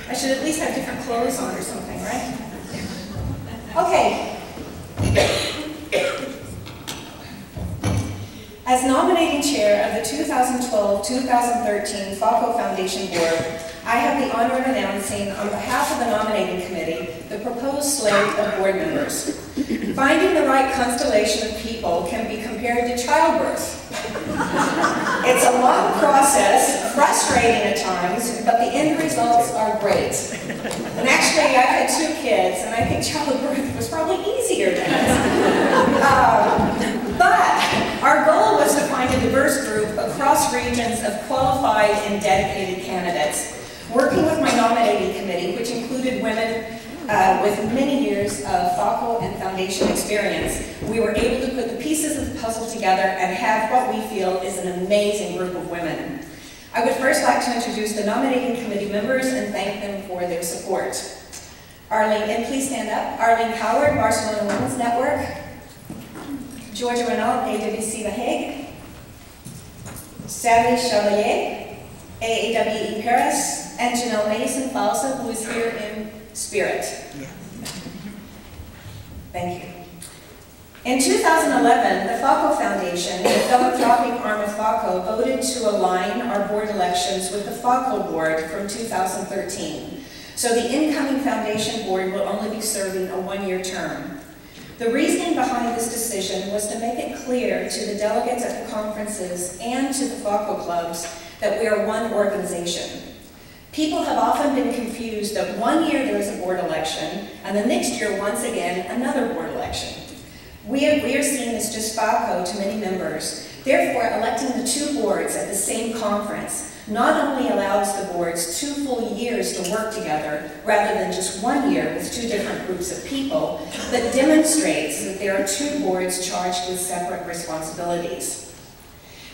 I should at least have different clothes on or something, right? Okay. As nominating chair of the 2012-2013 FAWCO Foundation Board, I have the honor of announcing, on behalf of the nominating committee, the proposed slate of board members. Finding the right constellation of people can be compared to childbirth. It's a long process, frustrating at times, but the end results are great. And actually, I've had 2 kids, and I think childbirth was probably easier than this. But our goal was to find a diverse group across regions of qualified and dedicated candidates. Working with my nominating committee, which included women with many years of FAWCO and foundation experience, we were able to put the pieces of the puzzle together and have what we feel is an amazing group of women. I would first like to introduce the nominating committee members and thank them for their support. Arlene, and please stand up. Arlene Howard, Barcelona Women's Network. Georgia Renault, AWC The Hague. Sally Chevalier, AAWE Paris. And Janelle Mason Falsa, who is here in spirit. Thank you. In 2011, the FAWCO Foundation, the philanthropic arm of FAWCO, voted to align our board elections with the FAWCO board from 2013. So the incoming foundation board will only be serving a 1-year term. The reasoning behind this decision was to make it clear to the delegates at the conferences and to the FAWCO clubs that we are one organization. People have often been confused that 1 year there is a board election, and the next year, once again, another board election. We are seen as just FAWCO to many members. Therefore, electing the 2 boards at the same conference not only allows the boards 2 full years to work together, rather than just 1 year with 2 different groups of people, but demonstrates that there are 2 boards charged with separate responsibilities.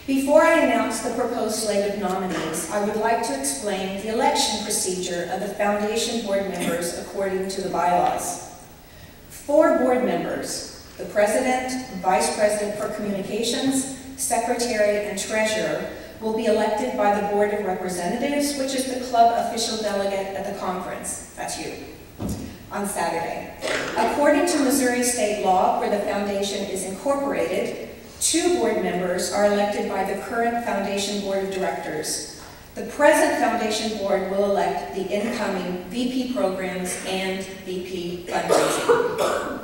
Before I announce the proposed slate of nominees, I would like to explain the election procedure of the foundation board members according to the bylaws. 4 board members, the president, vice president for communications, secretary, and treasurer, will be elected by the Board of Representatives, which is the club official delegate at the conference. That's you. On Saturday. According to Missouri state law, where the foundation is incorporated, 2 board members are elected by the current foundation board of directors. The present foundation board will elect the incoming VP programs and VP fundraising.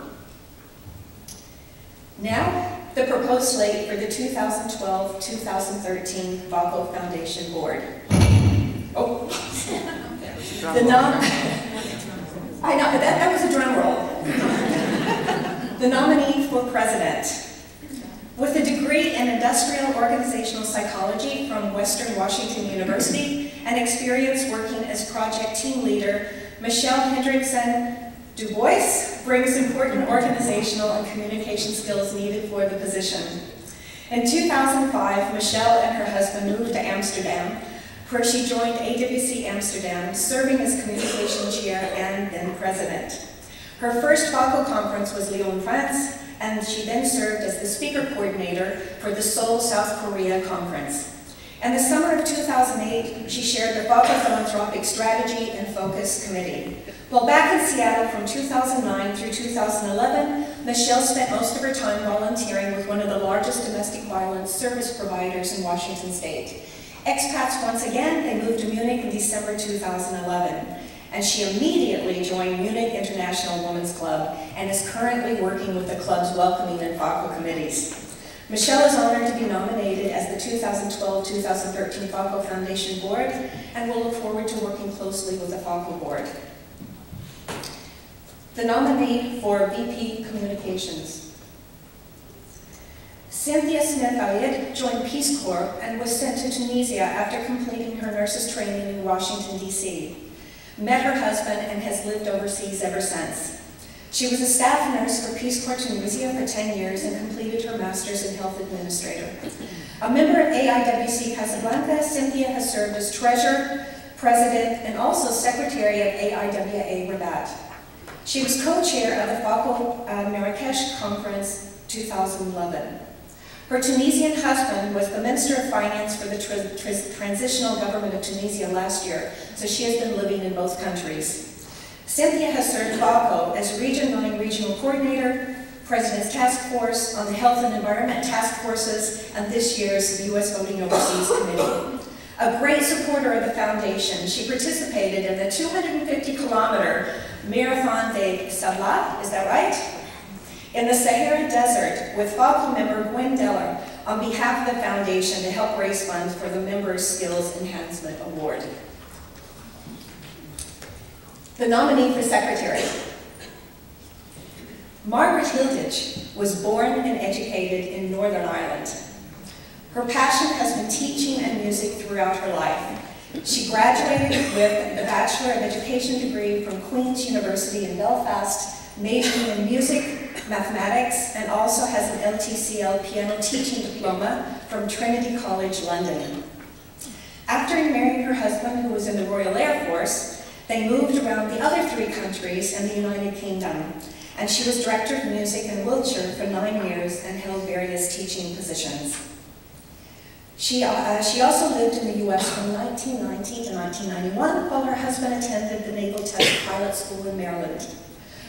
Now, the proposed slate for the 2012-2013 FAWCO Foundation Board. Oh, I know, that was a drum roll. The nominee for president. With a degree in industrial organizational psychology from Western Washington University and experience working as project team leader, Michelle Hendrickson DuBois brings important organizational and communication skills needed for the position. In 2005, Michelle and her husband moved to Amsterdam, where she joined AWC Amsterdam, serving as communication chair and then president. Her first FAWCO conference was Lyon, France, and she then served as the speaker coordinator for the Seoul, South Korea conference. In the summer of 2008, she chaired the FAWCO Philanthropic Strategy and Focus Committee. While back in Seattle from 2009 through 2011, Michelle spent most of her time volunteering with one of the largest domestic violence service providers in Washington state. Expats once again, they moved to Munich in December 2011. And she immediately joined Munich International Women's Club and is currently working with the club's welcoming and FAWCO committees. Michelle is honored to be nominated as the 2012-2013 FAWCO Foundation Board and will look forward to working closely with the FAWCO Board. The nominee for VP Communications. Cynthia Smith-Ayed joined Peace Corps and was sent to Tunisia after completing her nurse's training in Washington, D.C. Met her husband and has lived overseas ever since. She was a staff nurse for Peace Corps Tunisia for 10 years and completed her master's in health administrator. A member of AIWC Casablanca, Cynthia has served as treasurer, president, and also secretary of AIWA Rabat. She was co-chair of the FAWCO Marrakesh Conference 2011. Her Tunisian husband was the Minister of Finance for the transitional government of Tunisia last year, so she has been living in both countries. Cynthia has served FAWCO as Region 9 Regional Coordinator, President's Task Force on the Health and Environment Task Forces, and this year's U.S. Voting Overseas Committee. A great supporter of the foundation, she participated in the 250-kilometer Marathon des Sablats, is that right? In the Sahara Desert with FAWCO member Gwen Deller on behalf of the foundation to help raise funds for the Members Skills Enhancement Award. The nominee for secretary. Margaret Hilditch was born and educated in Northern Ireland. Her passion has been teaching and music throughout her life. She graduated with the Bachelor of Education degree from Queen's University in Belfast, majoring in music, mathematics, and also has an LTCL piano teaching diploma from Trinity College, London. After marrying her husband, who was in the Royal Air Force, they moved around the other 3 countries and the United Kingdom, and she was Director of Music in Wiltshire for 9 years and held various teaching positions. She also lived in the U.S. from 1990 to 1991 while her husband attended the Naval Test Pilot School in Maryland.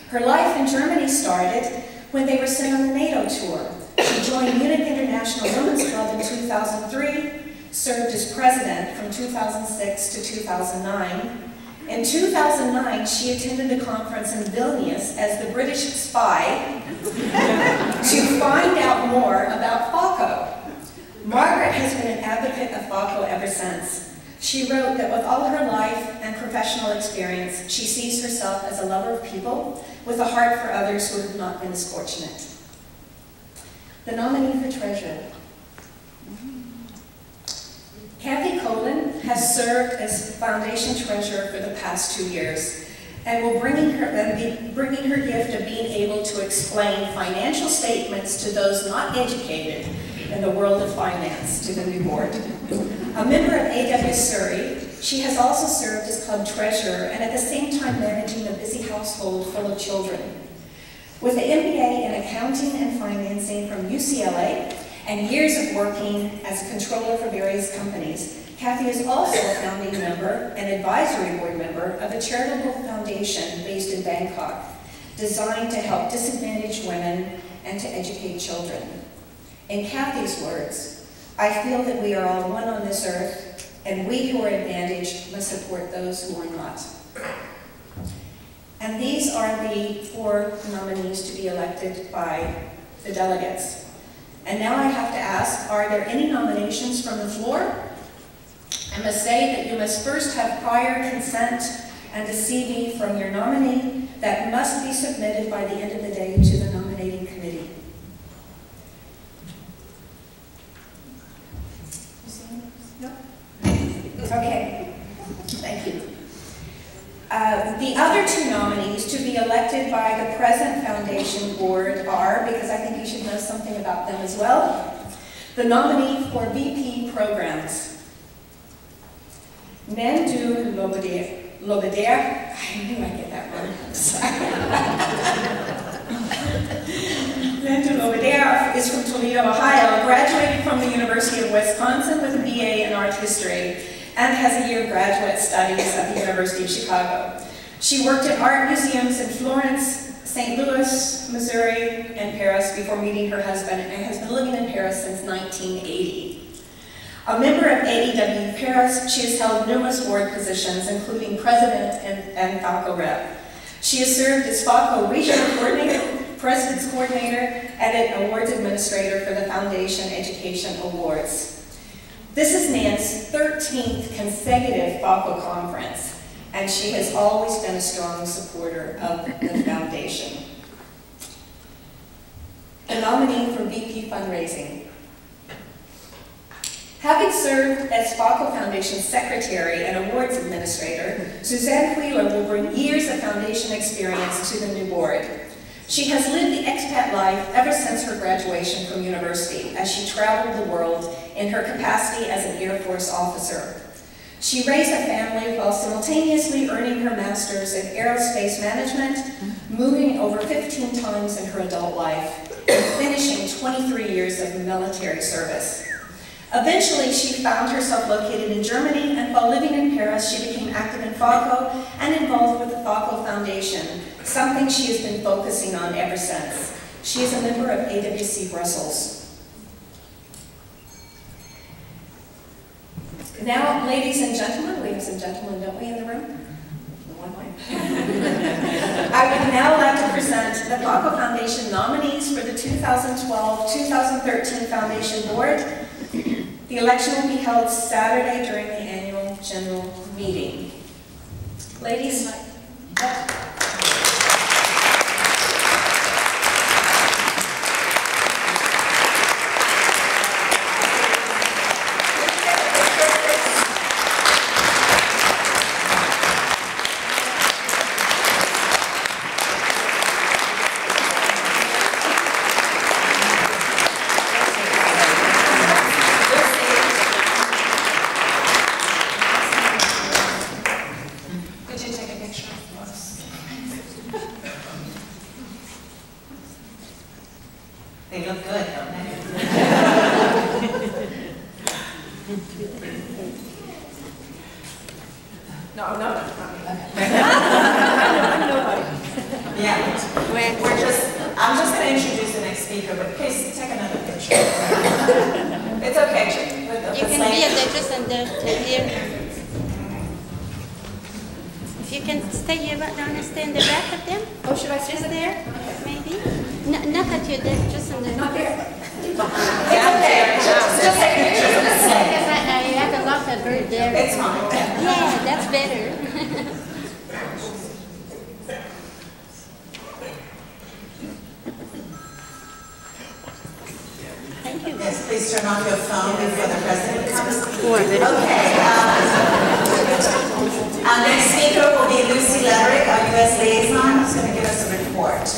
Her life in Germany started when they were sent on the NATO tour. She joined Munich International Women's Club in 2003, served as president from 2006 to 2009. In 2009, she attended a conference in Vilnius as the British spy to find out more about FAWCO. Margaret has been an advocate of FAWCO ever since. She wrote that with all her life and professional experience, she sees herself as a lover of people with a heart for others who have not been as fortunate. The nominee for treasurer. Kathy Coughlan has served as foundation treasurer for the past 2 years and will be bringing her gift of being able to explain financial statements to those not educated in the world of finance to the new board. A member of AW Surrey, she has also served as club treasurer and at the same time managing a busy household full of children. With an MBA in accounting and financing from UCLA and years of working as a controller for various companies, Kathy is also a founding member and advisory board member of a charitable foundation based in Bangkok, designed to help disadvantaged women and to educate children. In Kathy's words, I feel that we are all one on this earth, and we who are advantaged must support those who are not. And these are the 4 nominees to be elected by the delegates. And now I have to ask, are there any nominations from the floor? I must say that you must first have prior consent and a CV from your nominee that must be submitted by the end of the day to the nominating committee. No? Okay, thank you. The other 2 nominees to be elected by the present foundation board are, because I think you should know something about them as well, the nominee for VP programs. Nandu Lobedere, I knew I'd get that wrong, I'm sorry. Nandu Lobedere is from Toledo, Ohio, graduated from the University of Wisconsin with a BA in art history, and has a year of graduate studies at the University of Chicago. She worked at art museums in Florence, St. Louis, Missouri, and Paris before meeting her husband, and has been living in Paris since 1980. A member of AEW Paris, she has held numerous board positions, including president and FAWCO rep. She has served as FAWCO regional coordinator, president's coordinator, and an awards administrator for the Foundation Education Awards. This is Nan's 13th consecutive FAWCO conference, and she has always been a strong supporter of the foundation. The nominee for VP fundraising. Having served as FAWCO Foundation Secretary and Awards Administrator, Suzanne Wheeler will bring years of foundation experience to the new board. She has lived the expat life ever since her graduation from university, as she traveled the world in her capacity as an Air Force officer. She raised a family while simultaneously earning her master's in aerospace management, moving over 15 times in her adult life, and finishing 23 years of military service. Eventually, she found herself located in Germany, and while living in Paris, she became active in FAWCO and involved with the FAWCO Foundation, something she has been focusing on ever since. She is a member of AWC Brussels. Now, ladies and gentlemen, don't we in the room? I would now like to present the FAWCO Foundation nominees for the 2012-2013 Foundation Board. The election will be held Saturday during the annual general meeting. Ladies, they look good, don't they? no. Yeah. I'm just going to introduce the next speaker, but please take another picture. It's okay, Jim. You can be at the just under here. If you can stay here, but don't stay in the back of them. Oh, should I Just there, maybe? No, not at you, just in the... Not there. It's okay. Just take pictures of the slate. Because I have a lot of bird there. It's fine. Yeah, that's better. Thank you. Yes, please turn off your phone before the president comes. Okay. Our next speaker will be Lucy Leverick, our U.S. liaison, who's going to give us a report.